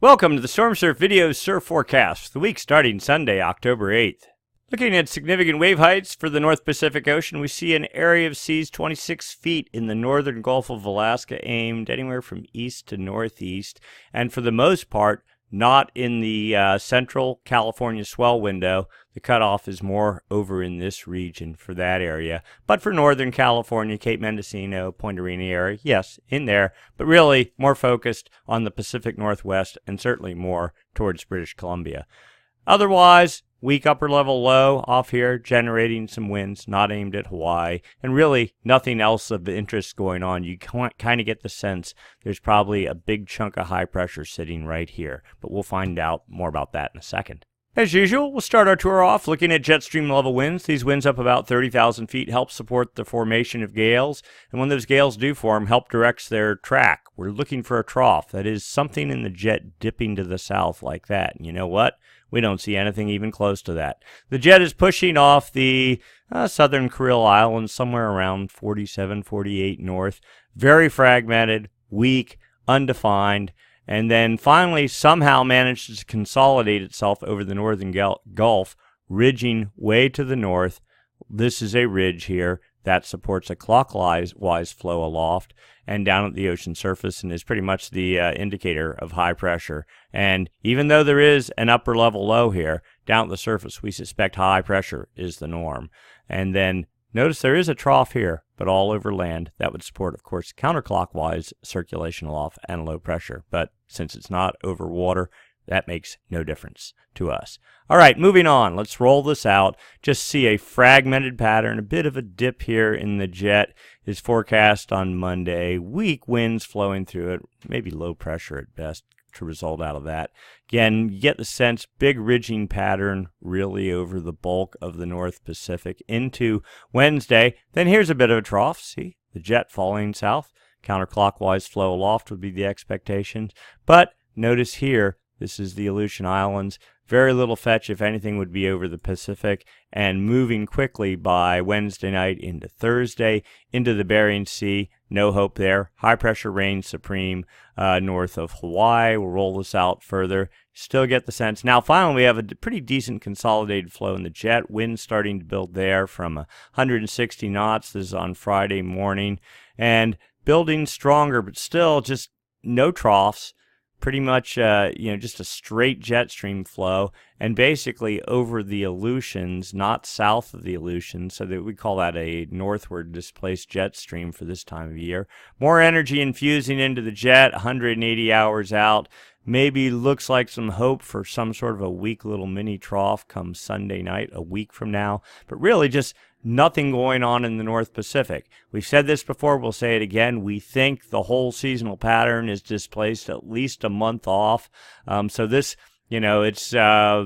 Welcome to the Stormsurf Video Surf Forecast for the week starting Sunday, October 8th. Looking at significant wave heights for the North Pacific Ocean, we see an area of seas 26 feet in the northern Gulf of Alaska aimed anywhere from east to northeast, and for the most part, not in the central California swell window. The cutoff is more over in this region for that area. But for Northern California, Cape Mendocino, Point Arena area, yes, in there, but really more focused on the Pacific Northwest and certainly more towards British Columbia. Otherwise, weak upper level low off here, generating some winds, not aimed at Hawaii, and really nothing else of interest going on. You kind of get the sense there's probably a big chunk of high pressure sitting right here, but we'll find out more about that in a second. As usual, we'll start our tour off looking at jet stream level winds. These winds up about 30,000 feet help support the formation of gales, and when those gales do form, help direct their track. We're looking for a trough, that is something in the jet dipping to the south like that. And you know what? We don't see anything even close to that. The jet is pushing off the southern Kuril Islands, somewhere around 47, 48 north. Very fragmented, weak, undefined, and then finally somehow manages to consolidate itself over the northern Gulf, ridging way to the north. This is a ridge here that supports a clockwise flow aloft and down at the ocean surface, and is pretty much the indicator of high pressure. And even though there is an upper level low here, down at the surface we suspect high pressure is the norm. And then notice there is a trough here, but all over land. That would support, of course, counterclockwise circulation aloft and low pressure. But since it's not over water, that makes no difference to us. All right, moving on. Let's roll this out. Just see a fragmented pattern, a bit of a dip here in the jet is forecast on Monday. Weak winds flowing through it, maybe low pressure at best to result out of that. Again, you get the sense, big ridging pattern really over the bulk of the North Pacific into Wednesday. Then here's a bit of a trough. See, the jet falling south. Counterclockwise flow aloft would be the expectation. But notice here, this is the Aleutian Islands. Very little fetch, if anything, would be over the Pacific, and moving quickly by Wednesday night into Thursday, into the Bering Sea. No hope there. High pressure reigns supreme north of Hawaii. We'll roll this out further. Still get the sense. Now, finally, we have a pretty decent consolidated flow in the jet. Wind starting to build there from 160 knots. This is on Friday morning. And building stronger, but still just no troughs. Pretty much, just a straight jet stream flow, and basically over the Aleutians, not south of the Aleutians, so that we call that a northward displaced jet stream for this time of year. More energy infusing into the jet, 180 hours out. Maybe looks like some hope for some sort of a weak little mini trough come Sunday night, a week from now, but really just nothing going on in the North Pacific. We've said this before, we'll say it again. We think the whole seasonal pattern is displaced at least a month off. So this, it's the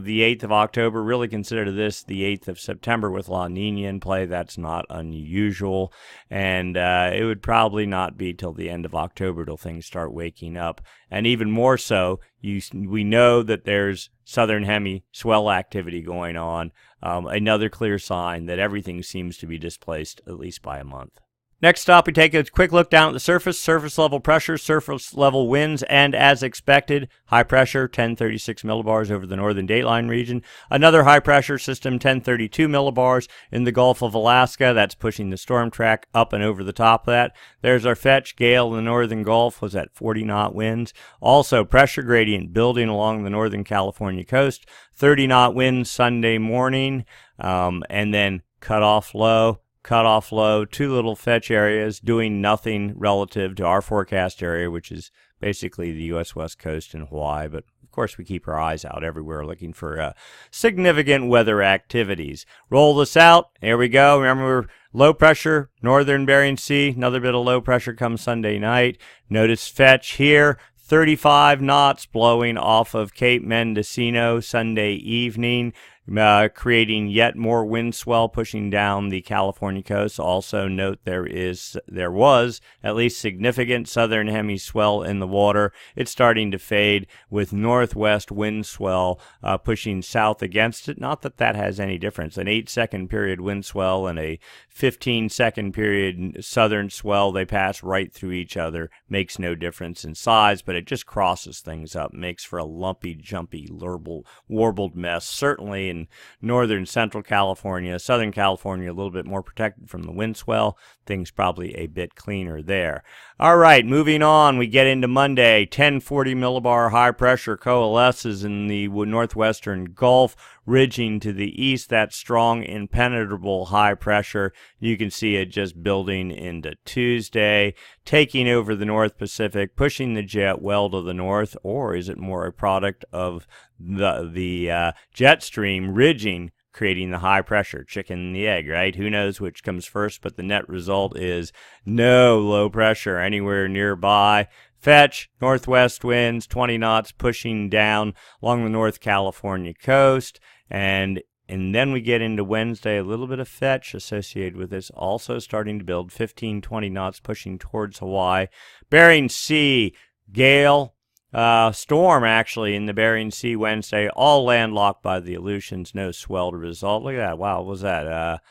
8th of October. Really consider this the 8th of September with La Nina in play. That's not unusual. And it would probably not be till the end of October till things start waking up. And even more so, we know that there's southern hemi swell activity going on. Another clear sign that everything seems to be displaced at least by a month. Next up, we take a quick look down at the surface level pressure, surface level winds, and as expected, high pressure, 1036 millibars over the northern dateline region. Another high pressure system, 1032 millibars in the Gulf of Alaska. That's pushing the storm track up and over the top of that. There's our fetch. Gale in the northern Gulf was at 40 knot winds. Also, pressure gradient building along the northern California coast, 30 knot winds Sunday morning, and then cutoff low, two little fetch areas doing nothing relative to our forecast area, which is basically the U.S. West Coast and Hawaii. But of course, we keep our eyes out everywhere looking for significant weather activities. Roll this out. There we go. Remember, low pressure, northern Bering Sea. Another bit of low pressure comes Sunday night. Notice fetch here. 35 knots blowing off of Cape Mendocino Sunday evening. creating yet more wind swell pushing down the California coast. Also note there was at least significant southern hemi swell in the water. It's starting to fade with northwest wind swell pushing south against it. Not that that has any difference. An 8-second period wind swell and a 15-second period southern swell, they pass right through each other. Makes no difference in size, but it just crosses things up. Makes for a lumpy, jumpy, warbled mess. Certainly in northern central California, southern California a little bit more protected from the wind swell. Things probably a bit cleaner there. All right, moving on, we get into Monday. 1040 millibar high pressure coalesces in the northwestern Gulf, ridging to the east. That strong, impenetrable high pressure. You can see it just building into Tuesday, taking over the North Pacific, pushing the jet well to the north, or is it more a product of the jet stream ridging, creating the high pressure, chicken and the egg, right? Who knows which comes first, but the net result is no low pressure anywhere nearby. Fetch, northwest winds, 20 knots, pushing down along the North California coast. And then we get into Wednesday, a little bit of fetch associated with this, also starting to build 15, 20 knots, pushing towards Hawaii. Bering Sea, gale, storm actually in the Bering Sea Wednesday, all landlocked by the Aleutians, no swell to result. Look at that. Wow, what was that?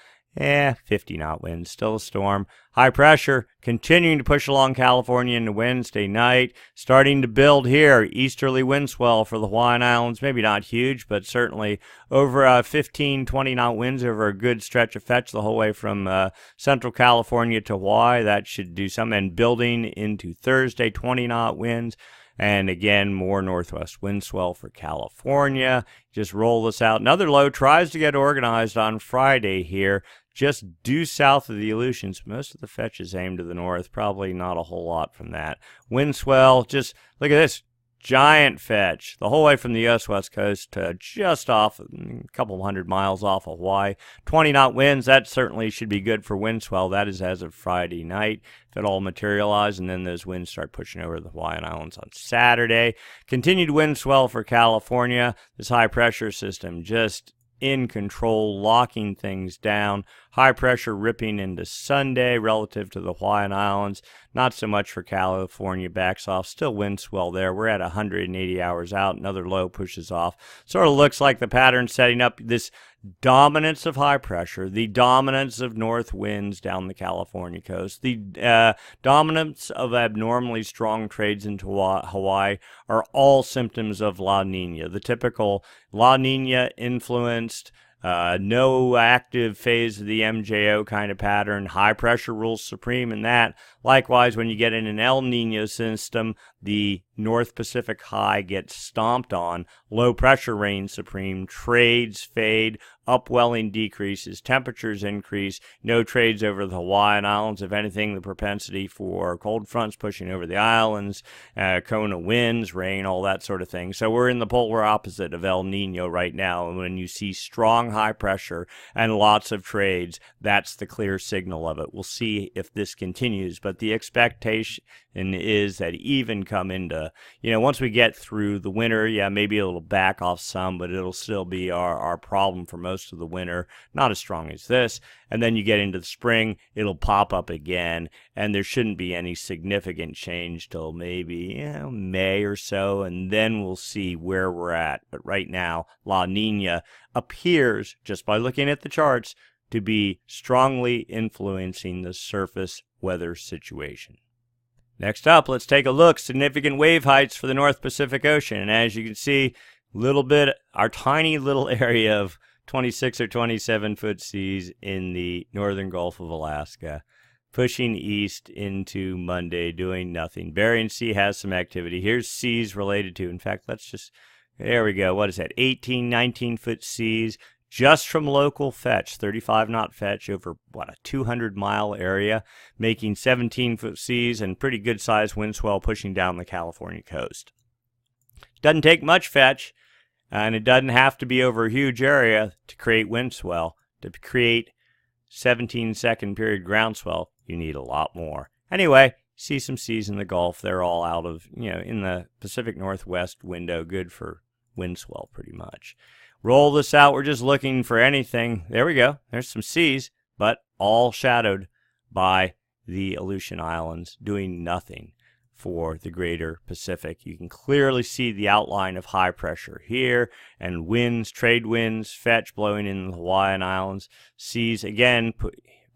50 knot winds, still a storm. High pressure continuing to push along California into Wednesday night, starting to build here. Easterly wind swell for the Hawaiian Islands, maybe not huge, but certainly over 15, 20 knot winds over a good stretch of fetch the whole way from central California to Hawaii. That should do something. And building into Thursday, 20 knot winds. And again, more northwest wind swell for California. Just roll this out. Another low tries to get organized on Friday here, just due south of the Aleutians. Most of the fetch is aimed to the north. Probably not a whole lot from that. Wind swell, just look at this. Giant fetch the whole way from the U.S. West Coast to just off, a couple hundred miles off of Hawaii. 20 knot winds, that certainly should be good for wind swell. That is as of Friday night, if it all materializes, and then those winds start pushing over the Hawaiian Islands on Saturday. Continued wind swell for California. This high pressure system just in control, locking things down. High pressure ripping into Sunday relative to the Hawaiian Islands. Not so much for California, backs off. Still wind swell there. We're at 180 hours out. Another low pushes off. Sort of looks like the pattern setting up this dominance of high pressure, the dominance of north winds down the California coast, the dominance of abnormally strong trades into Hawaii are all symptoms of La Nina. The typical La Nina influenced, no active phase of the MJO kind of pattern. High pressure rules supreme in that. Likewise, when you get in an El Nino system, the North Pacific high gets stomped on. Low pressure reigns supreme. Trades fade. Upwelling decreases. Temperatures increase. No trades over the Hawaiian Islands. If anything, the propensity for cold fronts pushing over the islands, Kona winds, rain, all that sort of thing. So we're in the polar opposite of El Nino right now. And when you see strong high pressure and lots of trades, that's the clear signal of it. We'll see if this continues. But the expectation is that even come into, once we get through the winter, yeah, maybe it'll back off some, but it'll still be our problem for most of the winter. Not as strong as this. And then you get into the spring, it'll pop up again, and there shouldn't be any significant change till maybe May or so, and then we'll see where we're at. But right now, La Nina appears, just by looking at the charts, to be strongly influencing the surface weather situation. Next up, let's take a look. Significant wave heights for the North Pacific Ocean. And as you can see, our tiny little area of 26 or 27 foot seas in the northern Gulf of Alaska, pushing east into Monday, doing nothing. Bering Sea has some activity. Here's seas related to, in fact, there we go. What is that? 18, 19 foot seas. Just from local fetch, 35 knot fetch over, a 200-mile area, making 17-foot seas and pretty good-sized wind swell pushing down the California coast. Doesn't take much fetch, and it doesn't have to be over a huge area to create wind swell. To create 17-second period ground swell, you need a lot more. Anyway, see some seas in the Gulf. They're all out of, in the Pacific Northwest window, good for wind swell pretty much. Roll this out. We're just looking for anything. There we go. There's some seas, but all shadowed by the Aleutian Islands, doing nothing for the greater Pacific. You can clearly see the outline of high pressure here, and winds, trade winds, fetch blowing in the Hawaiian Islands. Seas, again,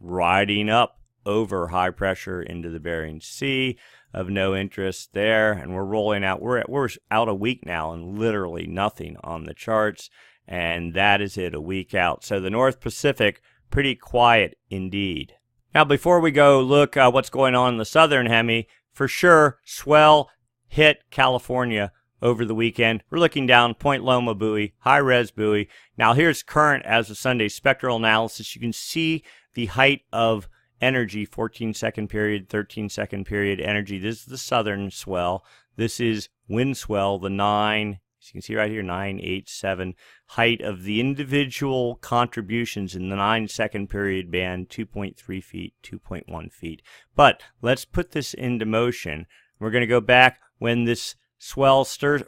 riding up over high pressure into the Bering Sea, of no interest there. And we're rolling out. We're out a week now and literally nothing on the charts. And that is it, a week out. So the North Pacific, pretty quiet indeed. Now, before we go look what's going on in the southern hemi, for sure, swell hit California over the weekend. We're looking down Point Loma buoy, high-res buoy. Now, here's current as of Sunday spectral analysis. You can see the height of energy, 14-second period, 13-second period energy. This is the southern swell. This is wind swell, the 9. As you can see right here, 9, 8, 7. Height of the individual contributions in the 9-second period band, 2.3 feet, 2.1 feet. But let's put this into motion. We're going to go back when this swell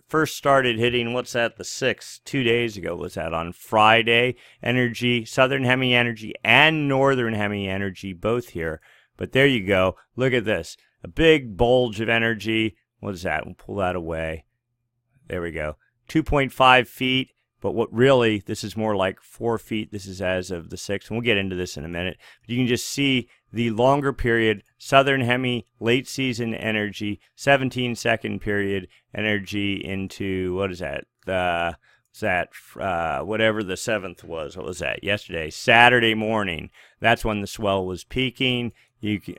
first started hitting, what's that, the 6th, 2 days ago. Was that on Friday? Energy, southern hemi energy and northern hemi energy, both here. But there you go. Look at this. A big bulge of energy. What is that? We'll pull that away. There we go. 2.5 feet, but what really, this is more like 4 feet. This is as of the 6th, and we'll get into this in a minute. But you can just see the longer period, southern hemi, late season energy, 17-second period energy into, what is that? Whatever the 7th was. What was that? Yesterday, Saturday morning. That's when the swell was peaking.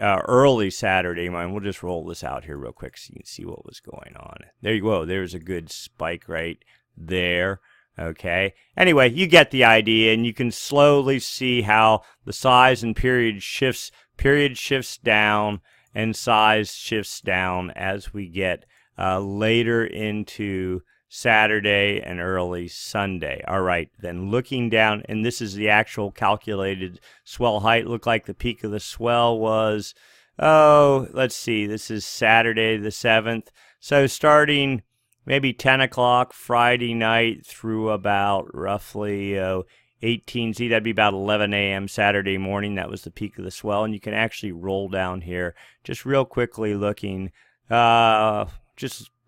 Early Saturday morning. We'll just roll this out here real quick so you can see what was going on. There you go. There's a good spike right there. Okay. Anyway, you get the idea, and you can slowly see how the size and period shifts. Period shifts down, and size shifts down as we get later into Saturday and early Sunday. All right, then looking down, and this is the actual calculated swell height. Looked like the peak of the swell was, let's see, this is Saturday the 7th. So starting maybe 10 o'clock Friday night through about roughly 18Z, that'd be about 11 a.m. Saturday morning. That was the peak of the swell, and you can actually roll down here just real quickly looking,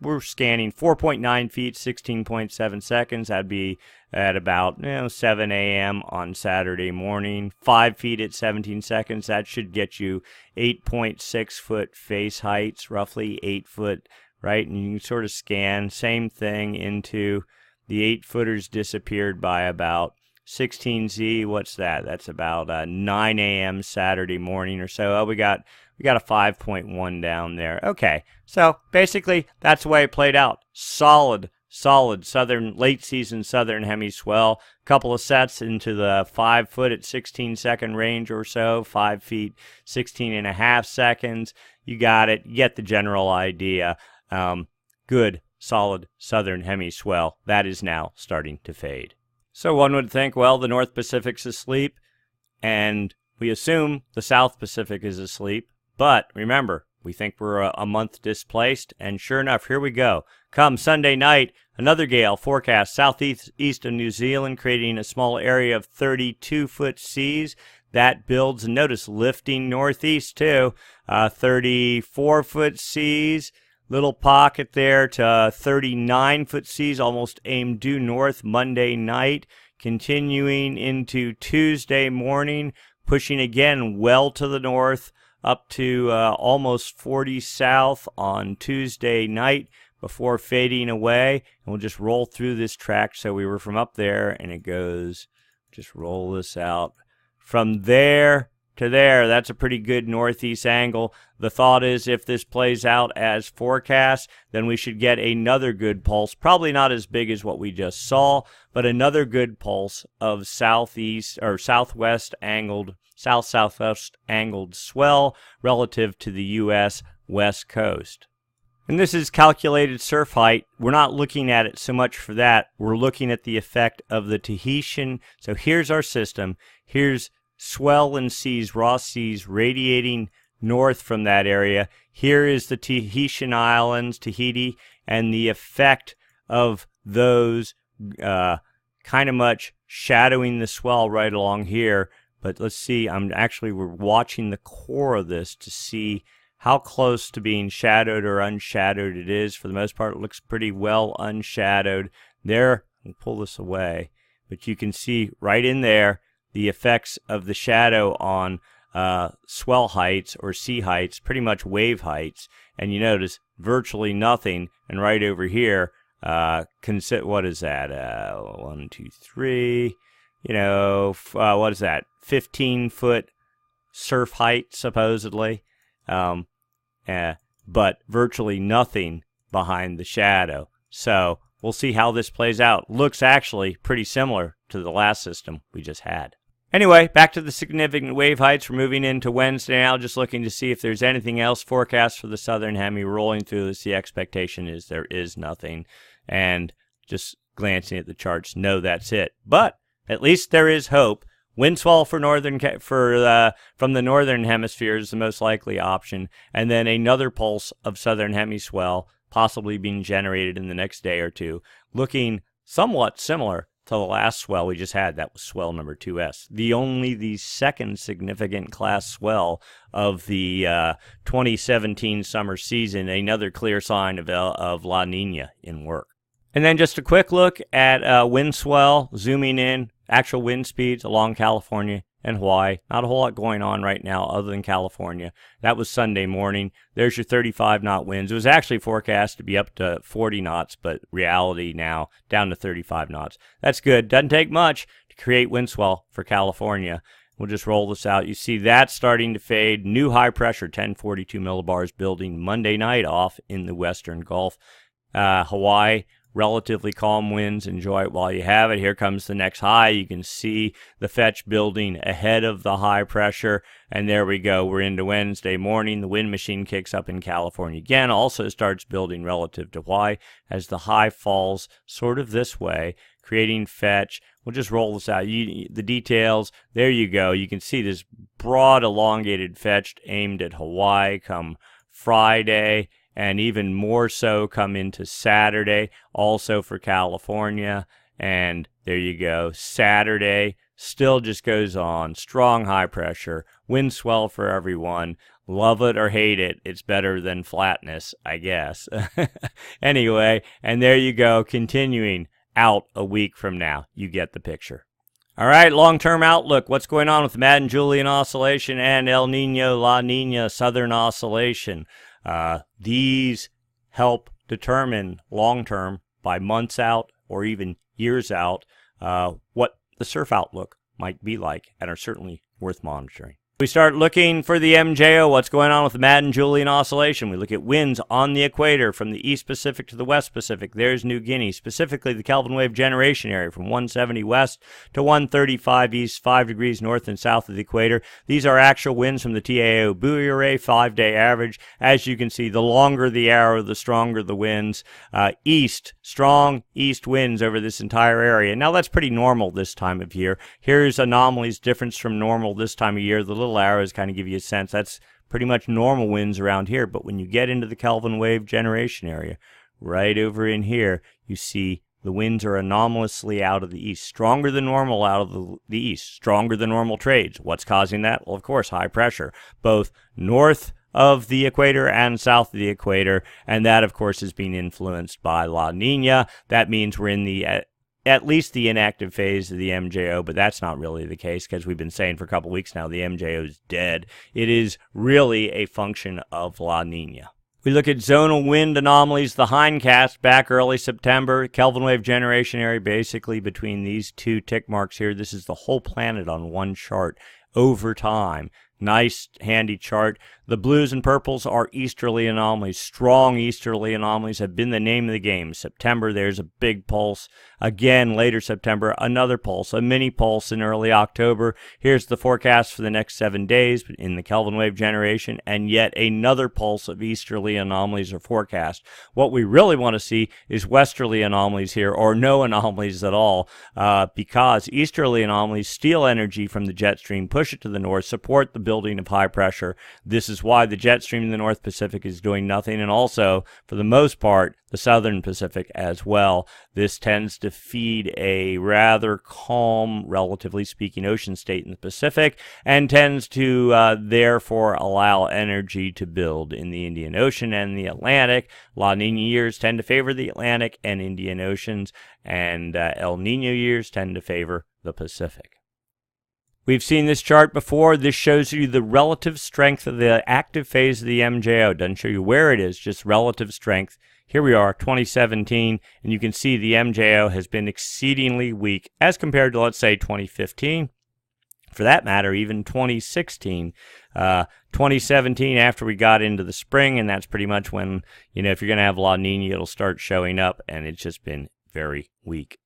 we're scanning 4.9 feet, 16.7 seconds. That'd be at about 7 a.m. on Saturday morning. 5 feet at 17 seconds. That should get you 8.6 foot face heights, roughly 8 foot, right? And you can sort of scan. Same thing into the 8-footers disappeared by about 16Z. What's that? That's about 9 a.m. Saturday morning or so. We got a 5.1 down there. Okay, so basically that's the way it played out. Solid southern, late season southern hemi swell. Couple of sets into the 5 foot at 16-second range or so. 5 feet, 16.5 seconds. You got it. You get the general idea. Good, solid southern hemi swell. That is now starting to fade. So one would think, well, the North Pacific's asleep, and we assume the South Pacific is asleep. But remember, we think we're a month displaced, and sure enough, here we go. Come Sunday night, another gale forecast southeast of New Zealand, creating a small area of 32-foot seas. That builds, and notice, lifting northeast too. 34-foot seas, little pocket there to 39-foot seas, almost aimed due north Monday night. Continuing into Tuesday morning, pushing again well to the north, up to almost 40 south on Tuesday night before fading away. And we'll just roll through this track. So we were from up there, and it goes, just roll this out. From there to there, that's a pretty good northeast angle. The thought is if this plays out as forecast, then we should get another good pulse. Probably not as big as what we just saw, but another good pulse of southeast or southwest angled, south-southwest angled swell relative to the U.S. West Coast. And this is calculated surf height. We're not looking at it so much for that. We're looking at the effect of the Tahitian. So here's our system. Here's swell and seas, raw seas radiating north from that area. Here is the Tahitian Islands, Tahiti, and the effect of those kind of much shadowing the swell right along here. But let's see, we're watching the core of this to see how close to being shadowed or unshadowed it is. For the most part, it looks pretty well unshadowed. There, I'll pull this away, but you can see right in there the effects of the shadow on swell heights or sea heights, pretty much wave heights. And you notice virtually nothing. And right over here, what is that? 1, 2, 3. What is that? 15-foot surf height, supposedly. But virtually nothing behind the shadow. So we'll see how this plays out. Looks actually pretty similar to the last system we just had. Anyway, back to the significant wave heights. We're moving into Wednesday now, just looking to see if there's anything else forecast for the southern hemi. Rolling through this, the expectation is there is nothing. And just glancing at the charts, no, that's it. But at least there is hope. Wind swell from the northern hemisphere is the most likely option, and then another pulse of southern hemi swell possibly being generated in the next day or two, looking somewhat similar to the last swell we just had. That was swell number 2S. The second significant class swell of the 2017 summer season, another clear sign of La Nina in work. And then just a quick look at wind swell, zooming in, actual wind speeds along California and Hawaii. Not a whole lot going on right now other than California. That was Sunday morning. There's your 35-knot winds. It was actually forecast to be up to 40 knots, but reality now down to 35 knots. That's good. Doesn't take much to create wind swell for California. We'll just roll this out. You see that starting to fade. New high pressure, 1042 millibars, building Monday night off in the western Gulf. Hawaii, relatively calm winds. Enjoy it while you have it. Here comes the next high. You can see the fetch building ahead of the high pressure. And there we go. We're into Wednesday morning. The wind machine kicks up in California again. Also starts building relative to Hawaii as the high falls sort of this way, creating fetch. We'll just roll this out. The details, there you go. You can see this broad elongated fetch aimed at Hawaii come Friday, and even more so come into Saturday, also for California. And there you go. Saturday still just goes on. Strong high pressure. Wind swell for everyone. Love it or hate it. It's better than flatness, I guess. Anyway, and there you go. Continuing out a week from now. You get the picture. All right, long-term outlook. What's going on with the Madden-Julian Oscillation and El Nino-La Nina Southern Oscillation? These help determine long-term, by months out or even years out, what the surf outlook might be like, and are certainly worth monitoring. We start looking for the MJO, what's going on with the Madden-Julian Oscillation. We look at winds on the equator from the East Pacific to the West Pacific. There's New Guinea, specifically the Kelvin wave generation area from 170 west to 135 east, 5 degrees north and south of the equator. These are actual winds from the TAO buoy array, 5-day average. As you can see, the longer the arrow, the stronger the winds. Strong east winds over this entire area. Now that's pretty normal this time of year. Here's anomalies, difference from normal this time of year. The little arrows kind of give you a sense that's pretty much normal winds around here. But when you get into the Kelvin wave generation area, right over in here, you see the winds are anomalously out of the east, stronger than normal out of the east, stronger than normal trades. What's causing that? Well, of course, high pressure, both north of the equator and south of the equator, and that, of course, is being influenced by La Nina. That means we're in the at least the inactive phase of the MJO, but that's not really the case because we've been saying for a couple weeks now the MJO is dead. It is really a function of La Nina. We look at zonal wind anomalies, the hindcast back early September, Kelvin wave generation area basically between these two tick marks here. This is the whole planet on one chart over time. Nice, handy chart. The blues and purples are easterly anomalies. Strong easterly anomalies have been the name of the game. September, there's a big pulse. Again, later September, another pulse, a mini pulse in early October. Here's the forecast for the next 7 days in the Kelvin wave generation, and yet another pulse of easterly anomalies are forecast. What we really want to see is westerly anomalies here, or no anomalies at all, because easterly anomalies steal energy from the jet stream, push it to the north, support the building of high pressure. This is why the jet stream in the North Pacific is doing nothing, and also, for the most part, the Southern Pacific as well. This tends to feed a rather calm, relatively speaking, ocean state in the Pacific, and tends to therefore allow energy to build in the Indian Ocean and the Atlantic. La Nina years tend to favor the Atlantic and Indian Oceans, and El Nino years tend to favor the Pacific. We've seen this chart before. This shows you the relative strength of the active phase of the MJO. It doesn't show you where it is, just relative strength. Here we are, 2017, and you can see the MJO has been exceedingly weak as compared to, let's say, 2015. For that matter, even 2016. 2017, after we got into the spring, and that's pretty much when, if you're going to have La Nina, it'll start showing up, and it's just been very weak.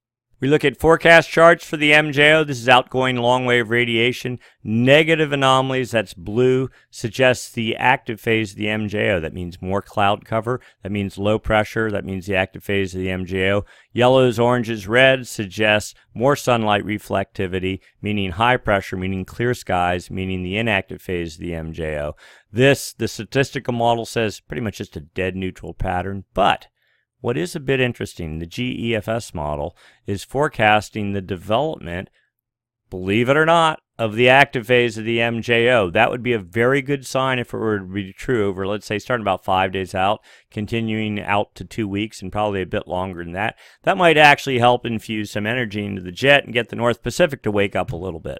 We look at forecast charts for the MJO. This is outgoing long wave radiation. Negative anomalies, that's blue, suggests the active phase of the MJO. That means more cloud cover. That means low pressure. That means the active phase of the MJO. Yellows, oranges, reds suggests more sunlight reflectivity, meaning high pressure, meaning clear skies, meaning the inactive phase of the MJO. The statistical model says pretty much just a dead neutral pattern, but what is a bit interesting, the GEFS model is forecasting the development, believe it or not, of the active phase of the MJO. That would be a very good sign if it were to be true over, let's say, starting about 5 days out, continuing out to 2 weeks, and probably a bit longer than that. That might actually help infuse some energy into the jet and get the North Pacific to wake up a little bit,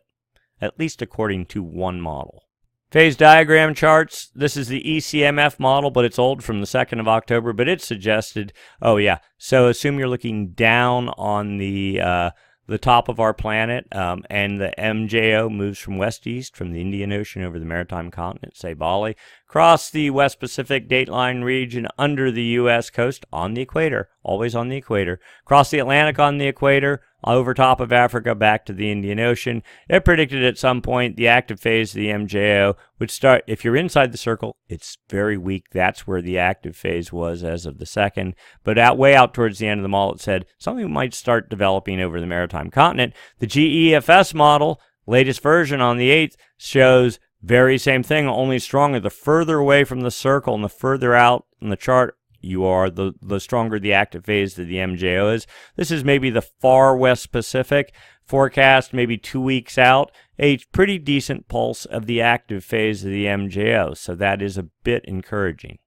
at least according to one model. Phase diagram charts. This is the ECMF model, but it's old, from the 2nd of October, but it suggested, so assume you're looking down on the top of our planet, and the MJO moves from west to east, from the Indian Ocean over the maritime continent, say Bali, across the West Pacific dateline region under the U.S. coast on the equator, always on the equator, across the Atlantic on the equator, over top of Africa, back to the Indian Ocean. It predicted at some point the active phase of the MJO would start. If you're inside the circle, it's very weak. That's where the active phase was as of the 2nd. But way out towards the end of the model, it said something might start developing over the maritime continent. The GEFS model, latest version on the 8th, shows very same thing, only stronger. The further away from the circle and the further out in the chart you are, the stronger the active phase of the MJO is. This is maybe the far West Pacific forecast, maybe 2 weeks out, a pretty decent pulse of the active phase of the MJO, so that is a bit encouraging.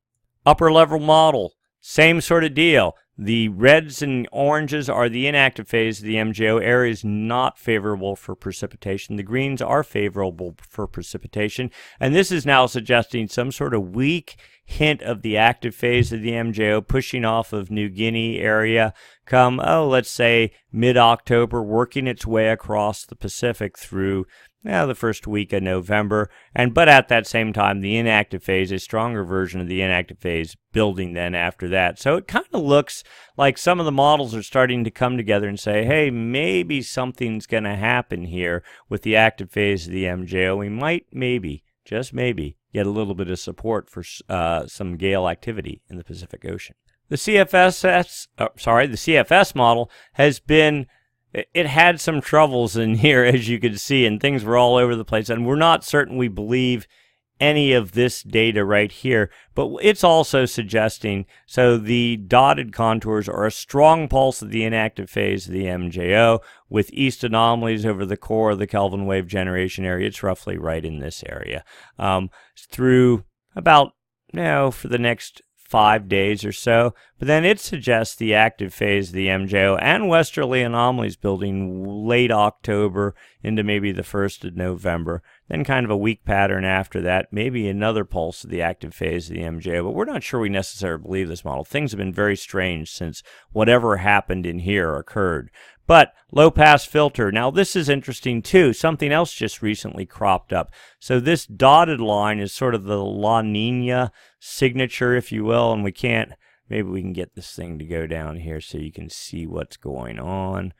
Upper level model, same sort of deal. The reds and oranges are the inactive phase of the MJO. Area is not favorable for precipitation. The greens are favorable for precipitation, and this is now suggesting some sort of weak hint of the active phase of the MJO pushing off of New Guinea area come, let's say mid-October, working its way across the Pacific through the first week of November. But at that same time, the inactive phase, a stronger version of the inactive phase, building then after that. So it kind of looks like some of the models are starting to come together and say, hey, maybe something's going to happen here with the active phase of the MJO. We might just maybe, get a little bit of support for some gale activity in the Pacific Ocean. The CFS model has been, it had some troubles in here, as you can see, and things were all over the place, and we're not certain we believe any of this data right here, but it's also suggesting, so the dotted contours are a strong pulse of the inactive phase of the MJO with east anomalies over the core of the Kelvin wave generation area. It's roughly right in this area. Through about, for the next 5 days or so, but then it suggests the active phase of the MJO and westerly anomalies building late October into maybe the 1st of November. Then kind of a weak pattern after that, maybe another pulse of the active phase of the MJO, but we're not sure we necessarily believe this model. Things have been very strange since whatever happened in here occurred. But low-pass filter, now this is interesting too. Something else just recently cropped up. So this dotted line is sort of the La Nina signature, if you will, and maybe we can get this thing to go down here so you can see what's going on.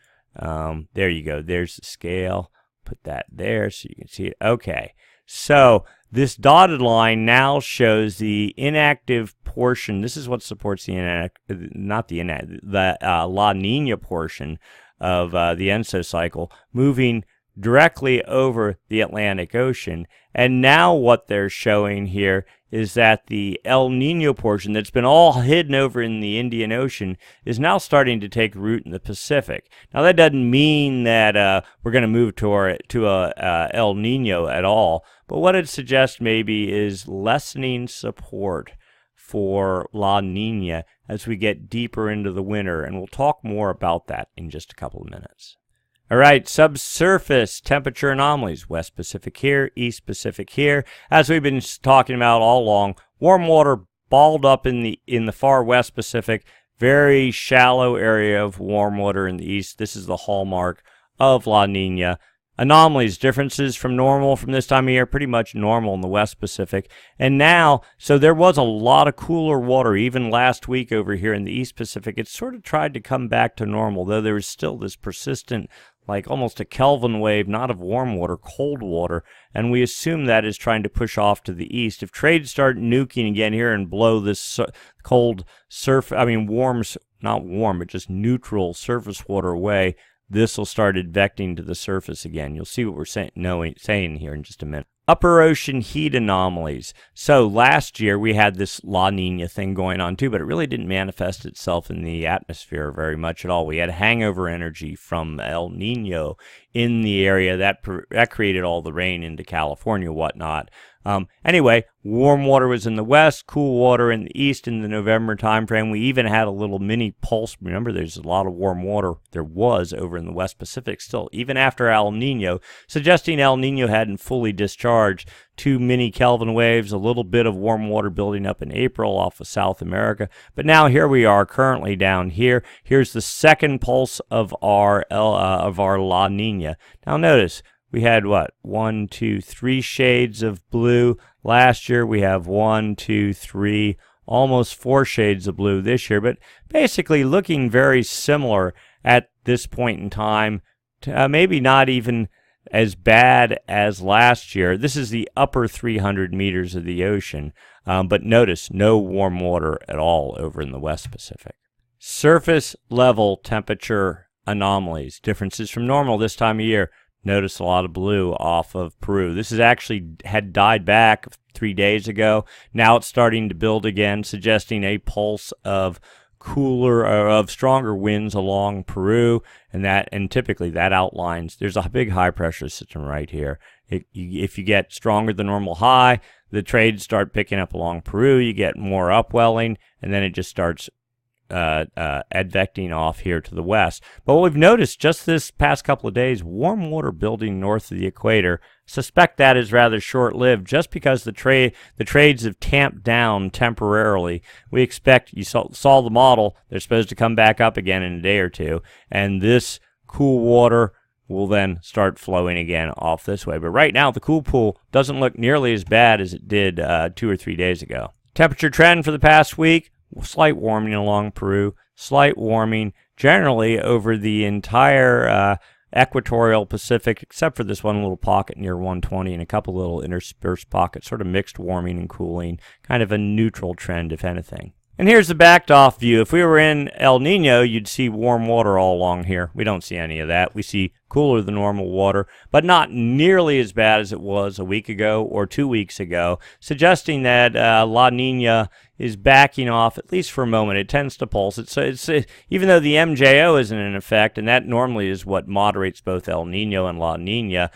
There you go. There's the scale. Put that there so you can see it. Okay. So this dotted line now shows the inactive portion. This is what supports the La Nina portion of the ENSO cycle, moving directly over the Atlantic Ocean. And now what they're showing here is that the El Nino portion that's been all hidden over in the Indian Ocean is now starting to take root in the Pacific. Now that doesn't mean that we're going to move to a El Nino at all, but what it suggests maybe is lessening support for La Nina as we get deeper into the winter, and we'll talk more about that in just a couple of minutes. All right, subsurface temperature anomalies, West Pacific here, East Pacific here. As we've been talking about all along, warm water balled up in the far West Pacific, very shallow area of warm water in the east. This is the hallmark of La Nina. Anomalies, differences from normal from this time of year, pretty much normal in the West Pacific. And now, so there was a lot of cooler water even last week over here in the East Pacific. It sort of tried to come back to normal, though there was still this persistent, like almost a Kelvin wave, not of warm water, cold water. And we assume that is trying to push off to the east. If trades start nuking again here and blow this cold not warm, but just neutral surface water away, this will start advecting to the surface again. You'll see what we're saying here in just a minute. Upper ocean heat anomalies. So last year we had this La Nina thing going on too, but it really didn't manifest itself in the atmosphere very much at all. We had hangover energy from El Nino in the area that created all the rain into California, whatnot. Anyway, warm water was in the west, cool water in the east in the November timeframe. We even had a little mini pulse. Remember, there's a lot of warm water. There was over in the West Pacific still, even after El Nino, suggesting El Nino hadn't fully discharged. 2 mini Kelvin waves, a little bit of warm water building up in April off of South America. But now here we are currently down here. Here's the second pulse of our La Nina. Now notice, we had, 1, 2, 3 shades of blue last year. We have 1, 2, 3, almost 4 shades of blue this year. But basically looking very similar at this point in time. Maybe not even as bad as last year. This is the upper 300 meters of the ocean. But notice, no warm water at all over in the West Pacific. Surface level temperature anomalies. Differences from normal this time of year. Notice a lot of blue off of Peru. This is actually had died back 3 days ago. Now it's starting to build again, suggesting a pulse of stronger winds along Peru, and typically that outlines there's a big high pressure system right here. If you get stronger than normal high, the trades start picking up along Peru. You get more upwelling, and then it just starts advecting off here to the west. But what we've noticed just this past couple of days, warm water building north of the equator. Suspect that is rather short-lived just because the trades have tamped down temporarily. We expect, you saw the model, they're supposed to come back up again in a day or two, and this cool water will then start flowing again off this way. But right now, the cool pool doesn't look nearly as bad as it did 2 or 3 days ago. Temperature trend for the past week. Slight warming along Peru, slight warming generally over the entire equatorial Pacific, except for this one little pocket near 120 and a couple little interspersed pockets, sort of mixed warming and cooling, kind of a neutral trend, if anything. And here's the backed off view. If we were in El Nino, you'd see warm water all along here. We don't see any of that. We see cooler than normal water, but not nearly as bad as it was a week ago or 2 weeks ago, suggesting that La Nina is backing off, at least for a moment. It tends to pulse. Even though the MJO isn't in effect, and that normally is what moderates both El Nino and La Nina,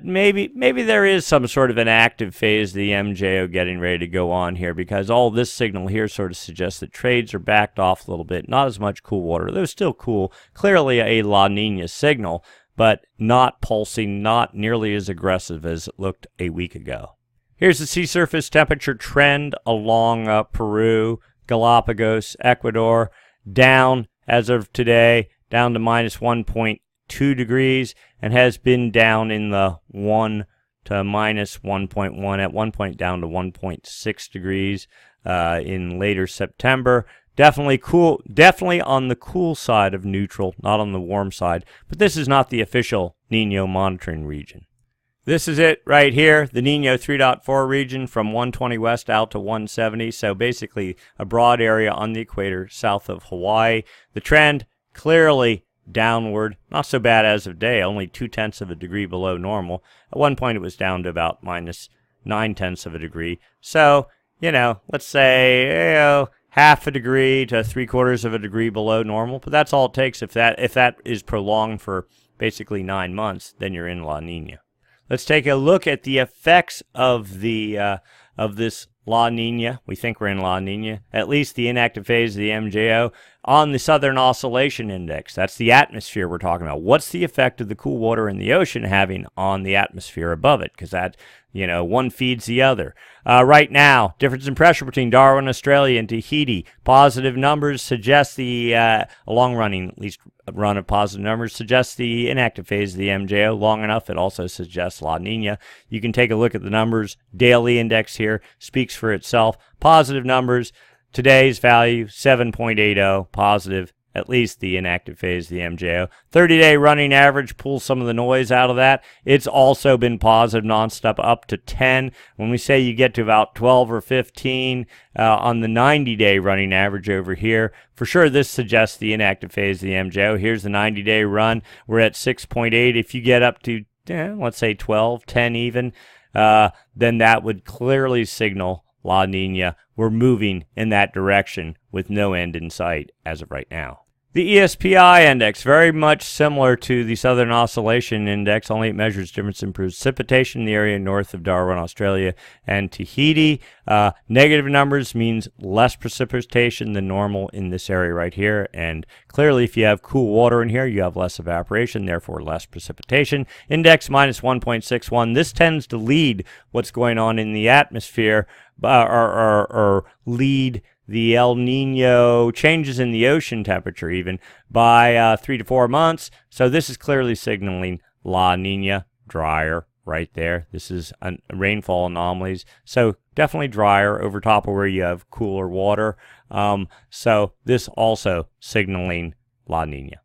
maybe there is some sort of an active phase of the MJO getting ready to go on here, because all this signal here sort of suggests that trades are backed off a little bit. Not as much cool water. They're still cool. Clearly a La Nina signal, but not pulsing, not nearly as aggressive as it looked a week ago. Here's the sea surface temperature trend along Peru, Galapagos, Ecuador, down as of today, down to minus 1.2 degrees, and has been down in the 1 to minus 1.1, at one point down to 1.6 degrees in later September. Definitely cool, definitely on the cool side of neutral, not on the warm side, but this is not the official Nino monitoring region. This is it right here, the Nino 3.4 region from 120 west out to 170, so basically a broad area on the equator south of Hawaii. The trend clearly downward. Not so bad as of day, only 0.2 of a degree below normal. At one point it was down to about -0.9 of a degree. So, let's say, half a degree to 3/4 of a degree below normal. But that's all it takes. If that is prolonged for basically 9 months, then you're in La Nina. Let's take a look at the effects of this La Nina. We think we're in La Nina, at least the inactive phase of the MJO, on the Southern Oscillation Index. That's the atmosphere we're talking about. What's the effect of the cool water in the ocean having on the atmosphere above it? Because that, one feeds the other. Right now, difference in pressure between Darwin, Australia, and Tahiti. Positive numbers suggest a long-running, at least run of positive numbers, suggests the inactive phase of the MJO. Long enough, it also suggests La Nina. You can take a look at the numbers. Daily index here speaks for itself. Positive numbers. Today's value, 7.80, positive, at least the inactive phase of the MJO. 30-day running average pulls some of the noise out of that. It's also been positive nonstop up to 10. When we say you get to about 12 or 15 on the 90-day running average over here, for sure this suggests the inactive phase of the MJO. Here's the 90-day run. We're at 6.8. If you get up to, let's say 12, 10 even, then that would clearly signal La Nina. We're moving in that direction with no end in sight as of right now. The ESPI index, very much similar to the Southern Oscillation Index, only it measures difference in precipitation in the area north of Darwin, Australia, and Tahiti. Negative numbers means less precipitation than normal in this area right here, and clearly if you have cool water in here, you have less evaporation, therefore less precipitation. Index -1.61. This tends to lead what's going on in the atmosphere, or lead the El Nino changes in the ocean temperature even by 3 to 4 months. So this is clearly signaling La Nina, drier right there. This is rainfall anomalies. So definitely drier over top of where you have cooler water. So this also signaling La Nina.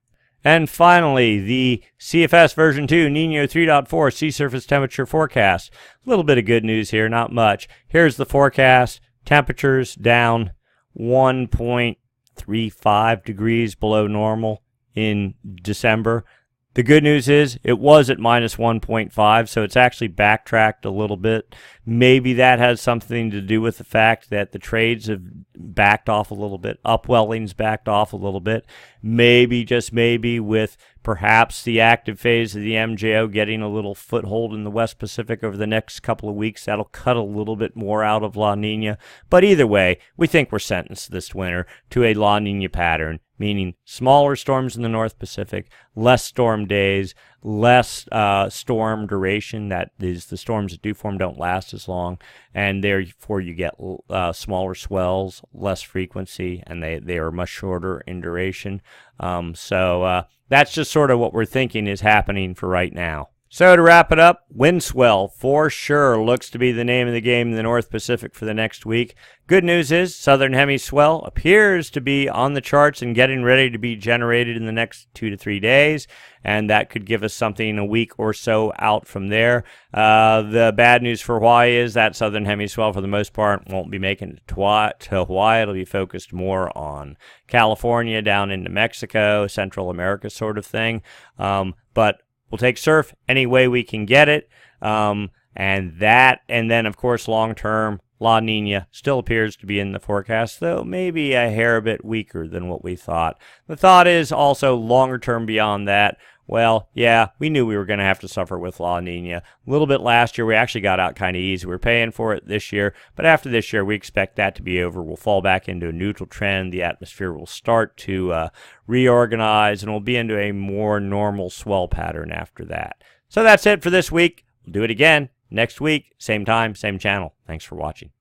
And finally, the CFS version 2, Nino 3.4 sea surface temperature forecast. A little bit of good news here, not much. Here's the forecast. Temperatures down 1.35 degrees below normal in December. The good news is it was at -1.5, so it's actually backtracked a little bit. Maybe that has something to do with the fact that the trades have backed off a little bit. Upwelling's backed off a little bit. Maybe, just maybe, with perhaps the active phase of the MJO getting a little foothold in the West Pacific over the next couple of weeks. That'll cut a little bit more out of La Nina. But either way, we think we're sentenced this winter to a La Nina pattern, meaning smaller storms in the North Pacific, less storm days, less storm duration. That is, the storms that do form don't last as long, and therefore you get smaller swells, less frequency, and they are much shorter in duration. So that's just sort of what we're thinking is happening for right now. So to wrap it up, wind swell for sure looks to be the name of the game in the North Pacific for the next week. Good news is Southern Hemi swell appears to be on the charts and getting ready to be generated in the next 2 to 3 days, and that could give us something a week or so out from there. The bad news for Hawaii is that Southern Hemi swell, for the most part, won't be making it to Hawaii. It'll be focused more on California, down into Mexico, Central America sort of thing. But we'll take surf any way we can get it. And then, of course, long-term, La Nina still appears to be in the forecast, though maybe a hair bit weaker than what we thought. The thought is also longer-term beyond that. Well, yeah, we knew we were going to have to suffer with La Nina. A little bit last year, we actually got out kind of easy. We're paying for it this year, but after this year, we expect that to be over. We'll fall back into a neutral trend. The atmosphere will start to reorganize, and we'll be into a more normal swell pattern after that. So that's it for this week. We'll do it again next week, same time, same channel. Thanks for watching.